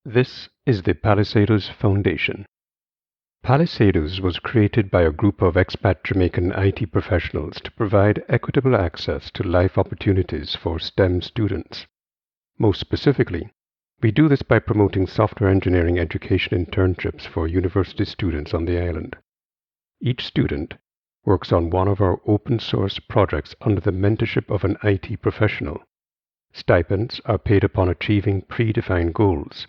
This is the Palisados Foundation. Palisados was created by a group of expat Jamaican IT professionals to provide equitable access to life opportunities for STEM students. Most specifically, we do this by promoting software engineering education internships for university students on the island. Each student works on one of our open source projects under the mentorship of an IT professional. Stipends are paid upon achieving predefined goals.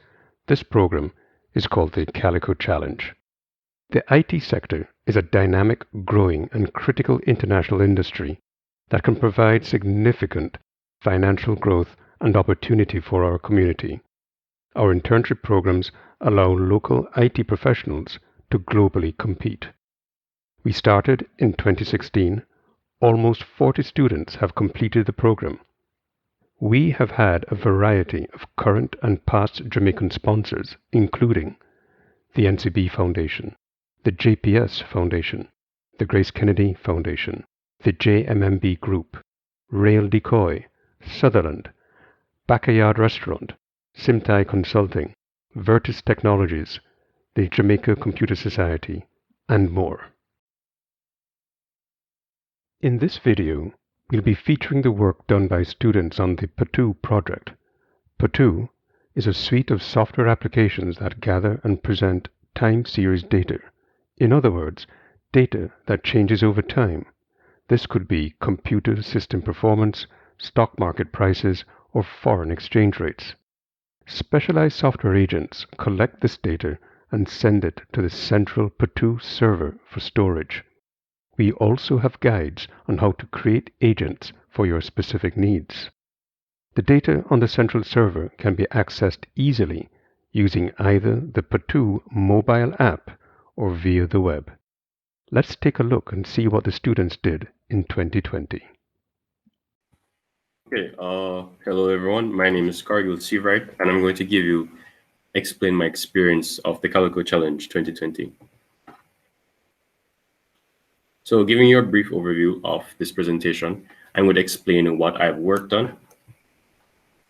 This program is called the Calico Challenge. The IT sector is a dynamic, growing, and critical international industry that can provide significant financial growth and opportunity for our community. Our internship programs allow local IT professionals to globally compete. We started in 2016. Almost 40 students have completed the program. We have had a variety of current and past Jamaican sponsors, including the NCB Foundation, the JPS Foundation, the Grace Kennedy Foundation, the JMMB Group, Rail Decoy, Sutherland, Backyard Restaurant, Simtai Consulting, Vertis Technologies, the Jamaica Computer Society, and more. In this video, we'll be featuring the work done by students on the Pattoo project. Pattoo is a suite of software applications that gather and present time series data. In other words, data that changes over time. This could be computer system performance, stock market prices, or foreign exchange rates. Specialized software agents collect this data and send it to the central Pattoo server for storage. We also have guides on how to create agents for your specific needs. The data on the central server can be accessed easily using either the Pattoo mobile app or via the web. Let's take a look and see what the students did in 2020. Okay, hello everyone. My name is Cargill Seiveright, and I'm going to explain my experience of the Calico Challenge 2020. So giving you a brief overview of this presentation, I'm going to explain what I've worked on.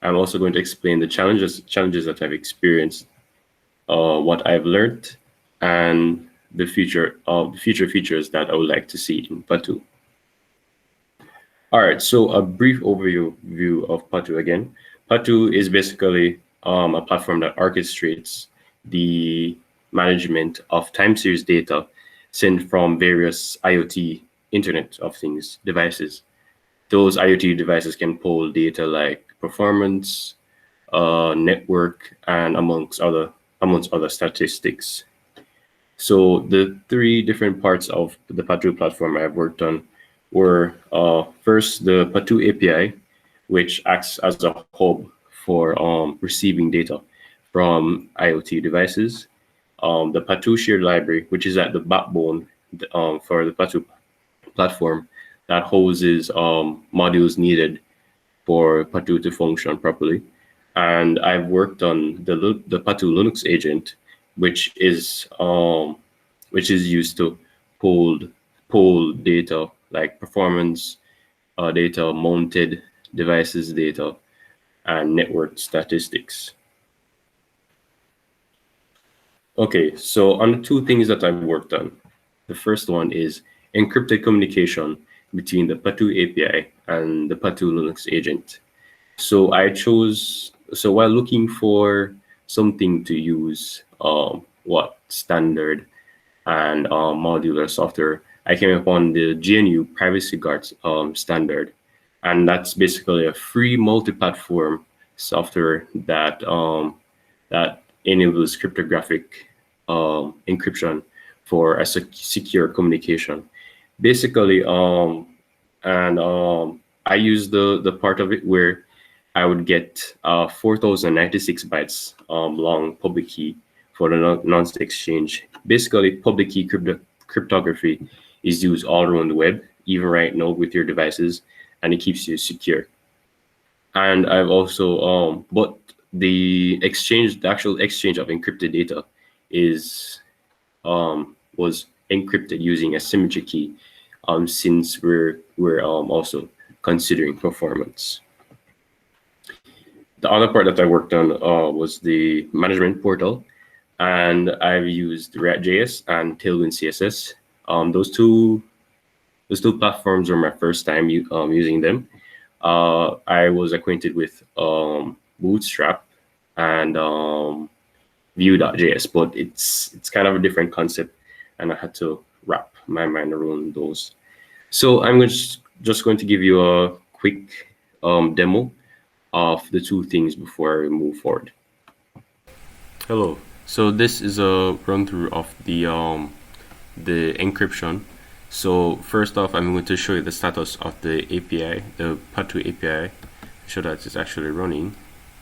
I'm also going to explain the challenges that I've experienced, what I've learned, and the future features that I would like to see in Pattoo. All right, so a brief overview of Pattoo again. Pattoo is basically a platform that orchestrates the management of time series data sent from various IoT, Internet of Things devices. Those IoT devices can pull data like performance, network, and amongst other statistics. So the three different parts of the Pattoo platform I've worked on were first the Pattoo API, which acts as a hub for receiving data from IoT devices. The Pattoo shared library, which is at the backbone for the Pattoo platform that houses modules needed for Pattoo to function properly. And I've worked on the Pattoo Linux agent, which is used to pull data like performance data, mounted devices data, and network statistics. Okay, so on the two things that I've worked on, the first one is encrypted communication between the Pattoo API and the Pattoo Linux agent. So while looking for something to use, standard and modular software, I came upon the GNU Privacy Guard standard, and that's basically a free multi-platform software that enables cryptographic encryption for a secure communication. Basically, I use the part of it where I would get 4,096 bytes long public key for the nonce exchange. Basically, public key cryptography is used all around the web, even right now with your devices, and it keeps you secure. And I've also, but the actual exchange of encrypted data was encrypted using a symmetry key, since we're also considering performance. The other part that I worked on was the management portal, and I've used React.js and Tailwind CSS. Those two platforms were my first time using them. I was acquainted with Bootstrap and Vue.js, but it's kind of a different concept, and I had to wrap my mind around those. So I'm just going to give you a quick demo of the two things before we move forward. Hello. So this is a run through of the encryption. So first off, I'm going to show you the status of the API, the Pattoo API, show that it's actually running,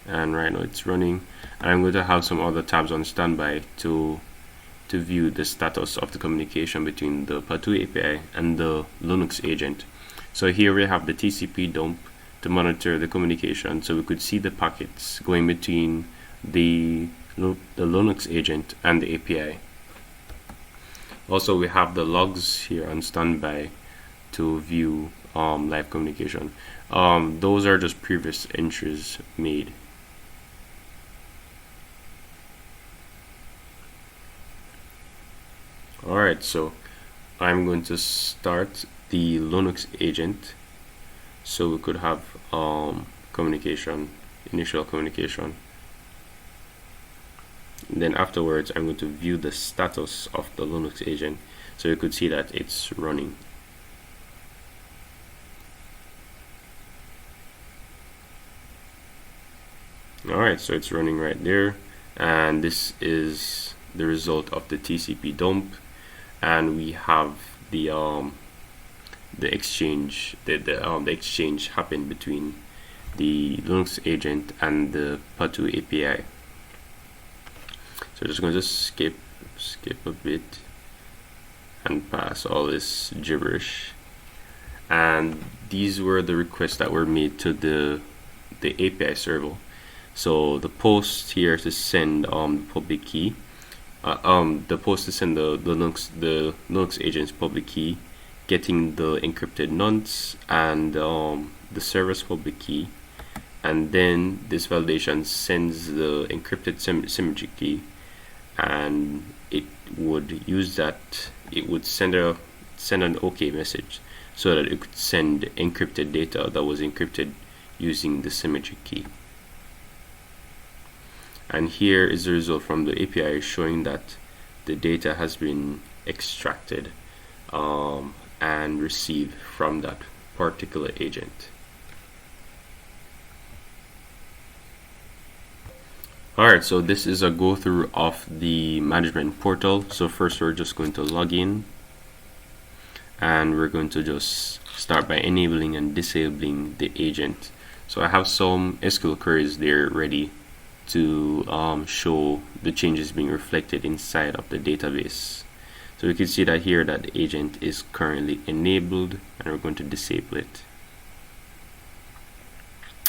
and right now it's running. And I'm going to have some other tabs on standby to view the status of the communication between the Pattoo API and the Linux agent. So here we have the TCP dump to monitor the communication, so we could see the packets going between the Linux agent and the API. Also, we have the logs here on standby to view live communication. Those are just previous entries made. Alright, so I'm going to start the Linux agent so we could have communication, initial communication. And then afterwards, I'm going to view the status of the Linux agent so you could see that it's running. Alright, so it's running right there, and this is the result of the TCP dump, and we have the exchange, the exchange happened between the Linux agent and the Pattoo API. So just going to skip a bit and pass all this gibberish. And these were the requests that were made to the API server. So the post here to send the public key, the post to send the Linux agent's public key, getting the encrypted nonce and the server's public key, and then this validation sends the encrypted symmetric key, and it would use that. It would send an OK message so that it could send encrypted data that was encrypted using the symmetric key. And here is the result from the API showing that the data has been extracted and received from that particular agent. Alright, so this is a go through of the management portal. So first we're just going to log in, and we're going to just start by enabling and disabling the agent. So I have some SQL queries there ready to show the changes being reflected inside of the database. So we can see that here that the agent is currently enabled, and we're going to disable it.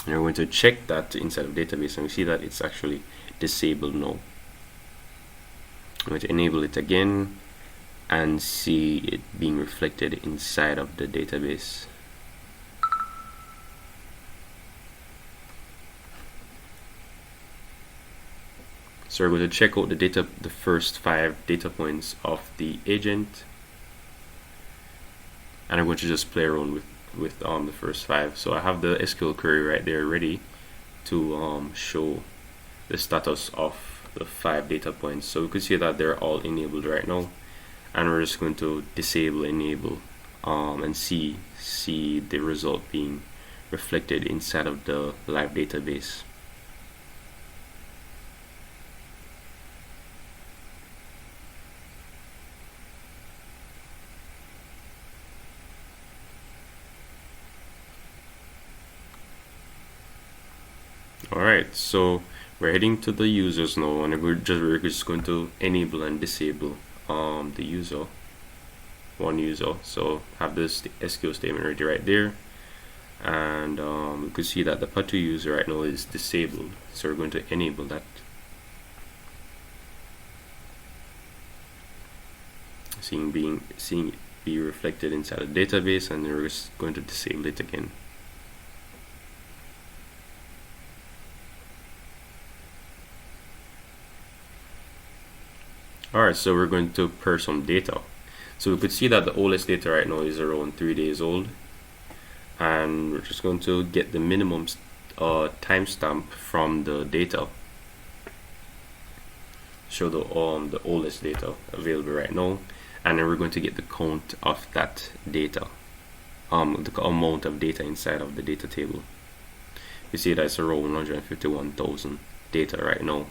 And we're going to check that inside of database, and we see that it's actually disabled now. I'm going to enable it again and see it being reflected inside of the database. So we're going to check out the first 5 data points of the agent, and I'm going to just play around with the first 5. So I have the SQL query right there ready to show the status of the 5 data points. So we can see that they're all enabled right now, and we're just going to disable, enable, and see the result being reflected inside of the live database. Alright, so we're heading to the users now, and we're just going to enable and disable the user, one user. So have this SQL statement ready right there, and we could see that the Pattoo user right now is disabled, so we're going to enable that. Seeing it be reflected inside the database, and we're just going to disable it again. All right, so we're going to purge some data. So we could see that the oldest data right now is around 3 days old, and we're just going to get the minimum timestamp from the data. Show the oldest data available right now, and then we're going to get the count of that data, the amount of data inside of the data table. You see that's around 151,000 data right now.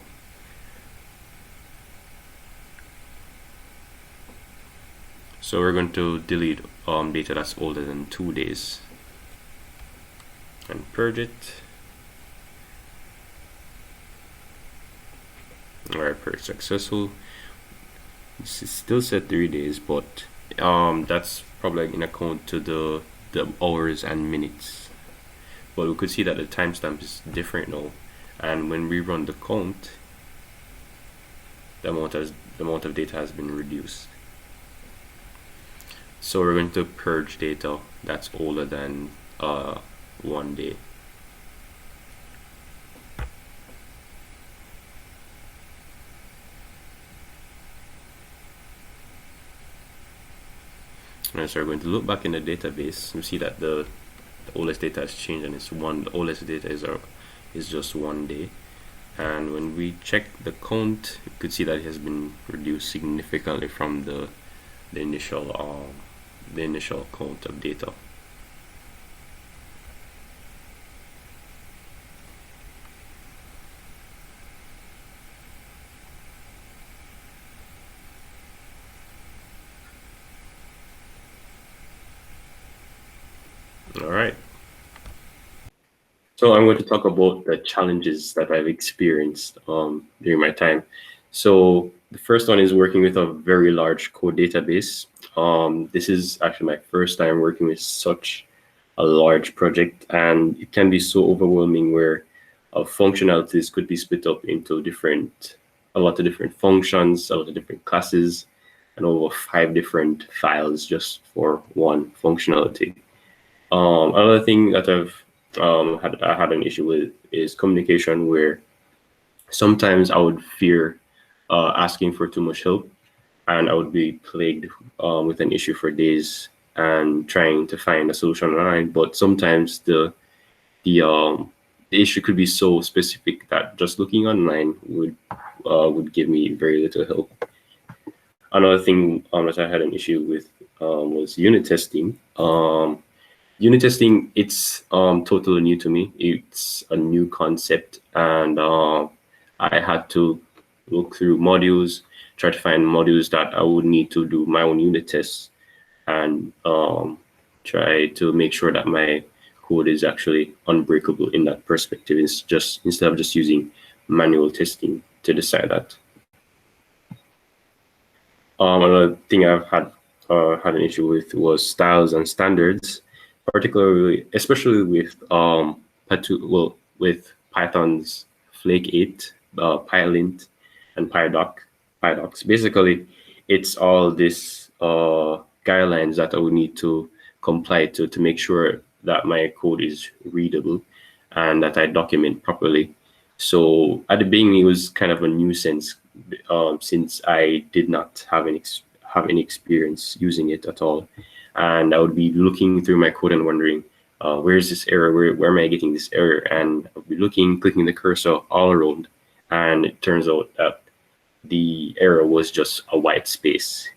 So we're going to delete data that's older than 2 days and purge it. Alright, purge successful. This is still set 3 days, but that's probably in account to the hours and minutes. But we could see that the timestamp is different now, and when we run the count, the amount of data has been reduced. So we're going to purge data that's older than 1 day. And so we're going to look back in the database. You see that the oldest data has changed, and the oldest data is just 1 day. And when we check the count, you could see that it has been reduced significantly from the initial count of data. All right. So I'm going to talk about the challenges that I've experienced during my time. So the first one is working with a very large code database. This is actually my first time working with such a large project, and it can be so overwhelming where functionalities could be split up into a lot of different functions, a lot of different classes, and over 5 different files just for one functionality. Another thing that I had an issue with is communication, where sometimes I would fear asking for too much help, and I would be plagued with an issue for days and trying to find a solution online. But sometimes the issue could be so specific that just looking online would give me very little help. Another thing that I had an issue with was unit testing. Unit testing, it's totally new to me. It's a new concept, and I had to look through modules, try to find modules that I would need to do my own unit tests, and try to make sure that my code is actually unbreakable in that perspective. It's just instead of just using manual testing to decide that. Another thing I've had an issue with was styles and standards, particularly, especially with Pattoo, well, with Python's Flake 8, PyLint, and PyDocs. Basically, it's all this guidelines that I would need to comply to make sure that my code is readable and that I document properly. So at the beginning, it was kind of a nuisance since I did not have any experience using it at all. And I would be looking through my code and wondering, where is this error? Where am I getting this error? And I'll be clicking the cursor all around, and it turns out that the error was just a white space.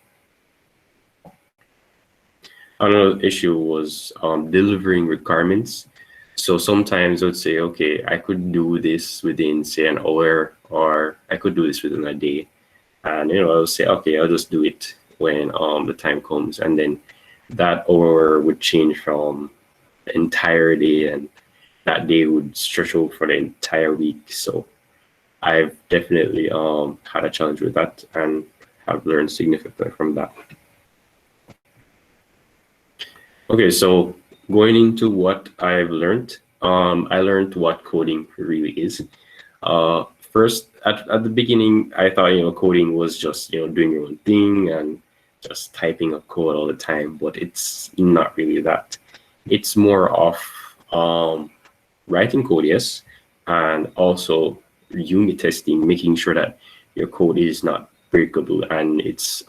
Another issue was delivering requirements. So sometimes I would say, okay, I could do this within, say, an hour, or I could do this within a day. And I'll say, okay, I'll just do it when the time comes, and then that hour would change from the entire day, and that day would stretch over for the entire week. So I've definitely had a challenge with that and have learned significantly from that. Okay, so going into what I've learned, I learned what coding really is. First, at the beginning, I thought coding was just doing your own thing and just typing a code all the time, but it's not really that. It's more of writing code, yes, and also unit testing, making sure that your code is not breakable and it's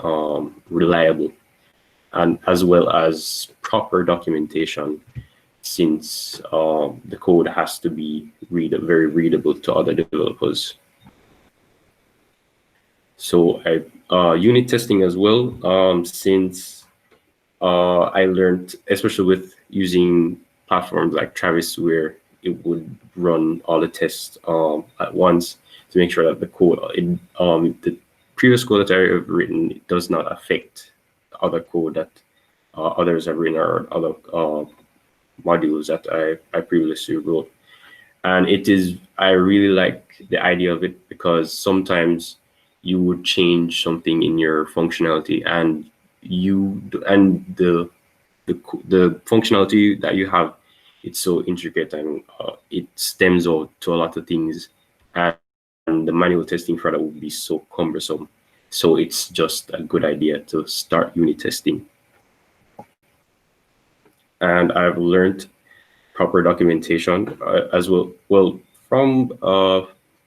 reliable, and as well as proper documentation, since the code has to be very readable to other developers. So unit testing as well, since I learned, especially with using platforms like Travis, where it would run all the tests at once to make sure that the code, the previous code that I have written does not affect other code that others have written, or other modules that I previously wrote. And I really like the idea of it, because sometimes you would change something in your functionality, and the functionality that you have, it's so intricate, and it stems out to a lot of things, and the manual testing for that would be so cumbersome. So it's just a good idea to start unit testing. And I've learned proper documentation as well. Well, from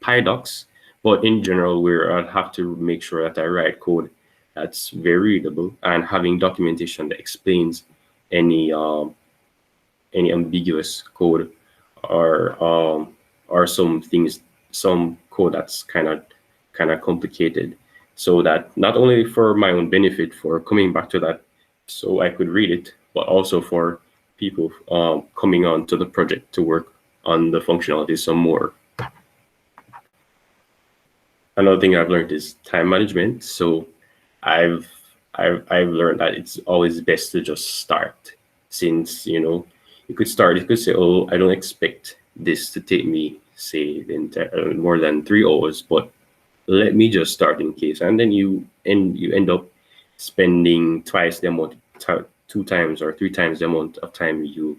PyDocs, but in general, where I'll have to make sure that I write code that's very readable, and having documentation that explains any ambiguous code, or some code that's kind of complicated, so that not only for my own benefit for coming back to that, so I could read it, but also for people coming on to the project to work on the functionality some more. Another thing I've learned is time management. So I've learned that it's always best to just start, since you could say, oh, I don't expect this to take me, say, more than 3 hours, but let me just start in case, and then you end up spending twice the amount of time, 2 times or 3 times the amount of time you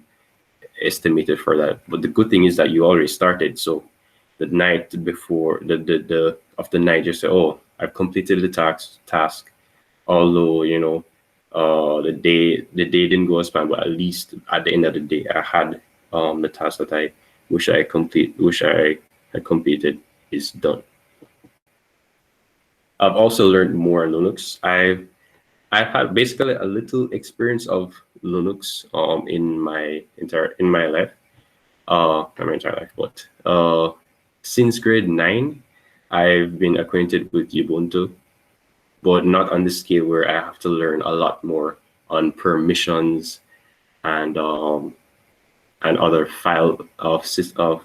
estimated for that. But the good thing is that you already started, so the night before of the night, you say, oh, I've completed the task, although the day didn't go as planned, but at least at the end of the day I had the task that I wish I had completed is done. I've also learned more on Linux. I've had basically a little experience of Linux in my entire life, not my entire life, but since grade 9, I've been acquainted with Ubuntu, but not on the scale where I have to learn a lot more on permissions and other file of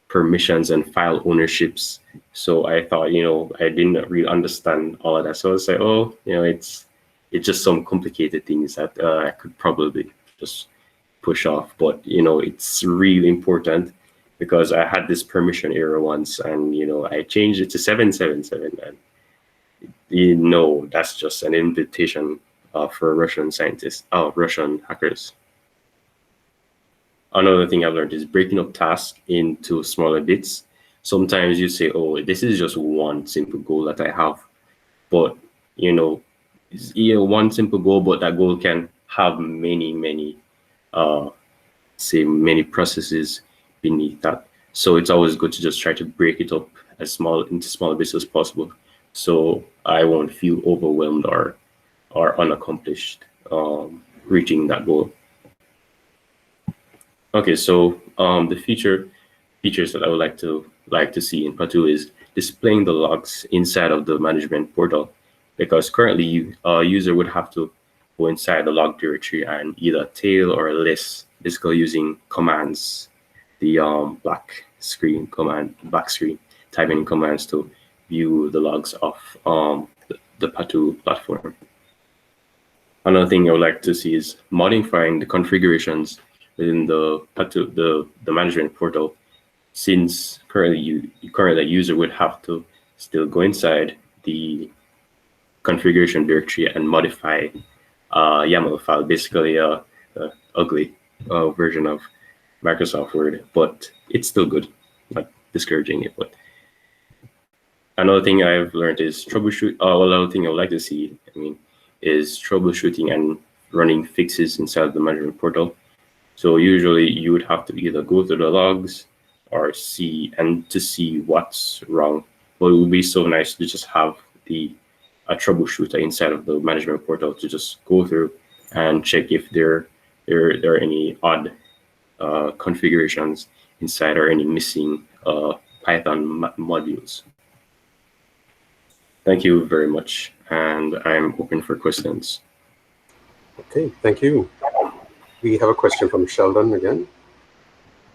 permissions and file ownerships. So I thought, I didn't really understand all of that. So I was like, oh, it's just some complicated things that I could probably just push off. But it's really important, because I had this permission error once, and I changed it to 777, and that's just an invitation for Russian hackers. Another thing I've learned is breaking up tasks into smaller bits. Sometimes you say, oh, this is just one simple goal that I have, but it's one simple goal, but that goal can have many processes beneath that. So it's always good to just try to break it up into smaller bits as possible, so I won't feel overwhelmed or unaccomplished reaching that goal. Okay, so the features that I would like to see in Pattoo is displaying the logs inside of the management portal, because currently a user would have to go inside the log directory and either tail or list, basically using commands, the black screen, typing in commands to view the logs of the Pattoo platform. Another thing I would like to see is modifying the configurations within the Pattoo, the management portal, since currently the user would have to still go inside the configuration directory and modify YAML file, basically a ugly version of Microsoft Word, but it's still good, not discouraging it. But another thing I've learned is troubleshoot. Another thing I would like to see, is troubleshooting and running fixes inside the management portal. So usually you would have to either go to the logs or see what's wrong. But it would be so nice to just have the a troubleshooter inside of the management portal to just go through and check if there are any odd configurations inside or any missing Python modules. Thank you very much, and I'm open for questions. Okay, thank you. We have a question from Sheldon again.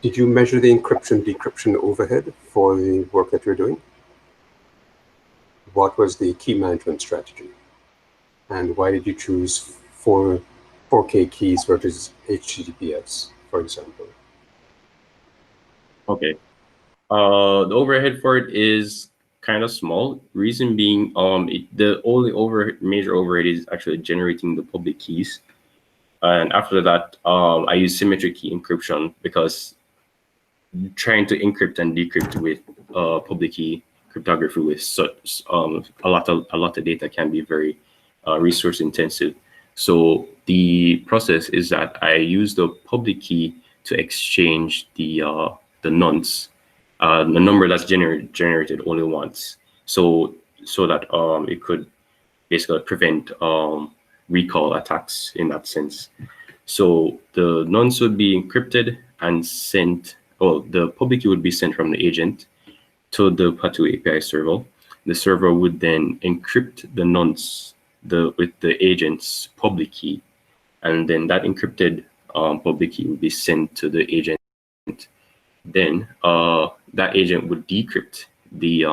Did you measure the encryption-decryption overhead for the work that you're doing? What was the key management strategy? And why did you choose 4K keys versus HTTPS, for example? Okay. The overhead for it is kind of small. Reason being, the only major overhead is actually generating the public keys. And after that, I use symmetric key encryption because trying to encrypt and decrypt with public key cryptography with such a lot of data can be very resource intensive. So the process is that I use the public key to exchange the nonce, the number that's generated only once, so that it could basically prevent recall attacks in that sense. So the nonce would be encrypted and sent. Well, the public key would be sent from the agent to the Pattoo API server. The server would then encrypt the nonce with the agent's public key, and then that encrypted public key would be sent to the agent. Then that agent would decrypt the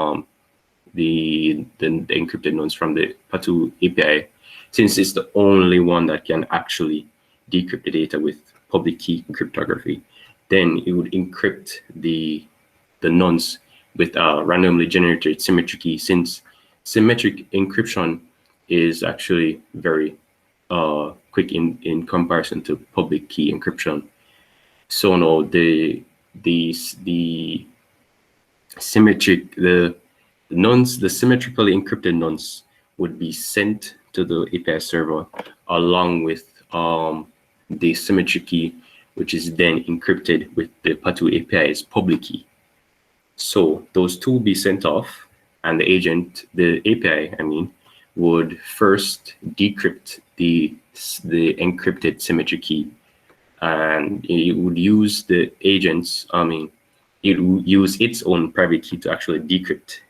encrypted nonce from the Pattoo API, since it's the only one that can actually decrypt the data with public key cryptography. Then it would encrypt the nonce with a randomly generated symmetric key, since symmetric encryption is actually very quick in comparison to public key encryption. So now the symmetrically encrypted nonce would be sent to the API server along with the symmetric key, which is then encrypted with the Pattoo API's public key. So those two will be sent off, and the API, would first decrypt the encrypted symmetric key, and it would use the agent's, it would use its own private key to actually decrypt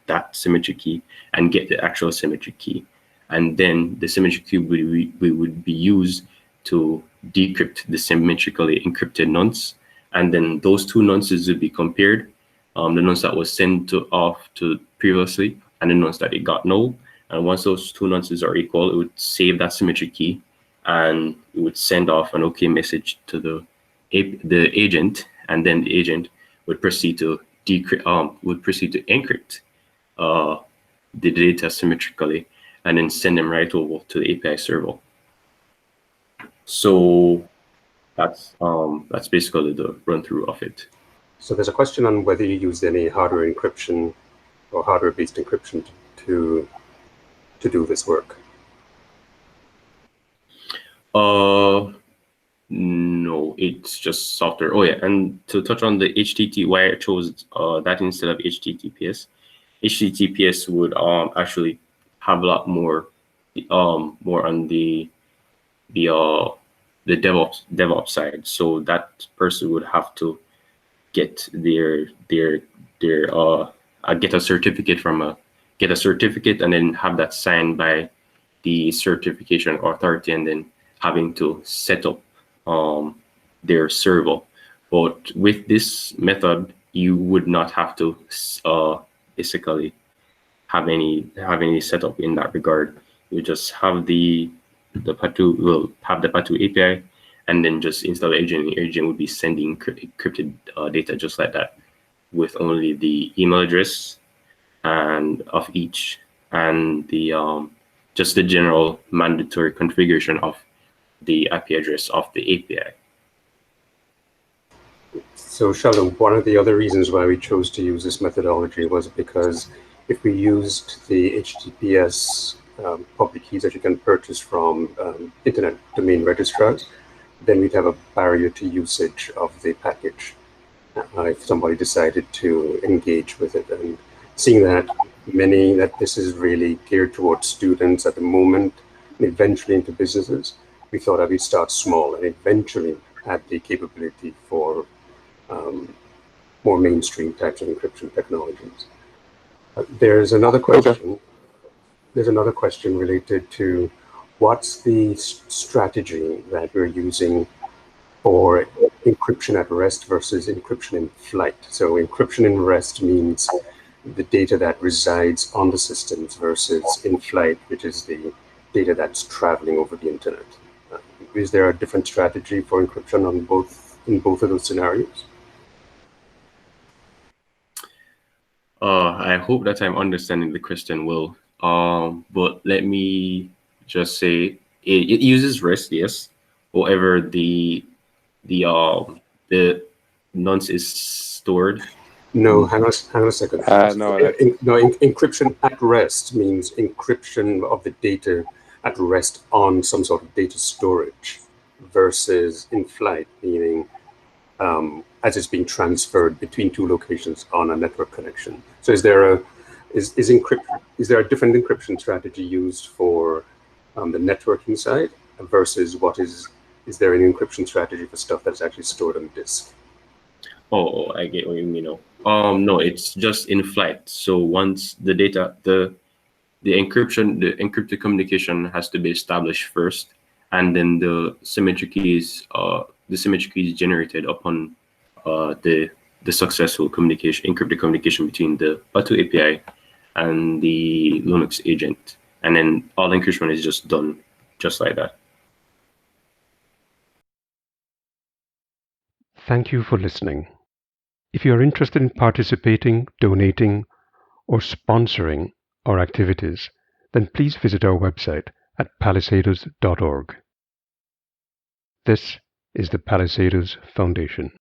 that symmetric key and get the actual symmetric key. And then the symmetric key would be used to decrypt the symmetrically encrypted nonce. And then those two nonces would be compared, the nonce that was sent off to previously and the nonce that it got null. And once those two nonces are equal, it would save that symmetric key and it would send off an OK message to the agent, and then the agent would proceed to encrypt the data symmetrically and then send them right over to the API server. So that's basically the run through of it. So there's a question on whether you used any hardware encryption or hardware-based encryption to do this work. No, it's just software. Oh yeah, and to touch on the HTTP, why I chose that instead of HTTPS. HTTPS would actually have a lot more on the DevOps side. So that person would have to get get a certificate and then have that signed by the certification authority, and then having to set up their server. But with this method, you would not have to basically have any setup in that regard. You just have the Pattoo will have the Pattoo API, and then just install the agent. The agent would be sending encrypted data just like that, with only the email address and of each, and the just the general mandatory configuration of the IP address of the API. So Sheldon, one of the other reasons why we chose to use this methodology was because if we used the HTTPS public keys that you can purchase from internet domain registrars, then we'd have a barrier to usage of the package if somebody decided to engage with it. And seeing that many that this is really geared towards students at the moment and eventually into businesses. We thought that we'd start small and eventually add the capability for more mainstream types of encryption technologies. There's another question. Okay. There's another question related to what's the strategy that we're using for encryption at rest versus encryption in flight. So encryption in rest means the data that resides on the systems versus in flight, which is the data that's traveling over the internet. Is there a different strategy for encryption in both of those scenarios? I hope that I'm understanding the question well. But let me just say it uses REST, yes. However, the nonce is stored. No, hang on a second. Encryption at rest means encryption of the data at rest on some sort of data storage versus in flight, meaning as it's being transferred between two locations on a network connection. So is there a different encryption strategy used for the networking side versus is there an encryption strategy for stuff that's actually stored on disk? Oh, I get what you mean now. No, it's just in flight. So once the data, the encrypted communication has to be established first, and then the symmetry keys generated upon the successful encrypted communication between the Pattoo API and the Linux agent, and then all encryption is just done just like that. Thank you for listening. If you are interested in participating, donating, or sponsoring our activities, then please visit our website at palisados.org. This is the Palisados Foundation.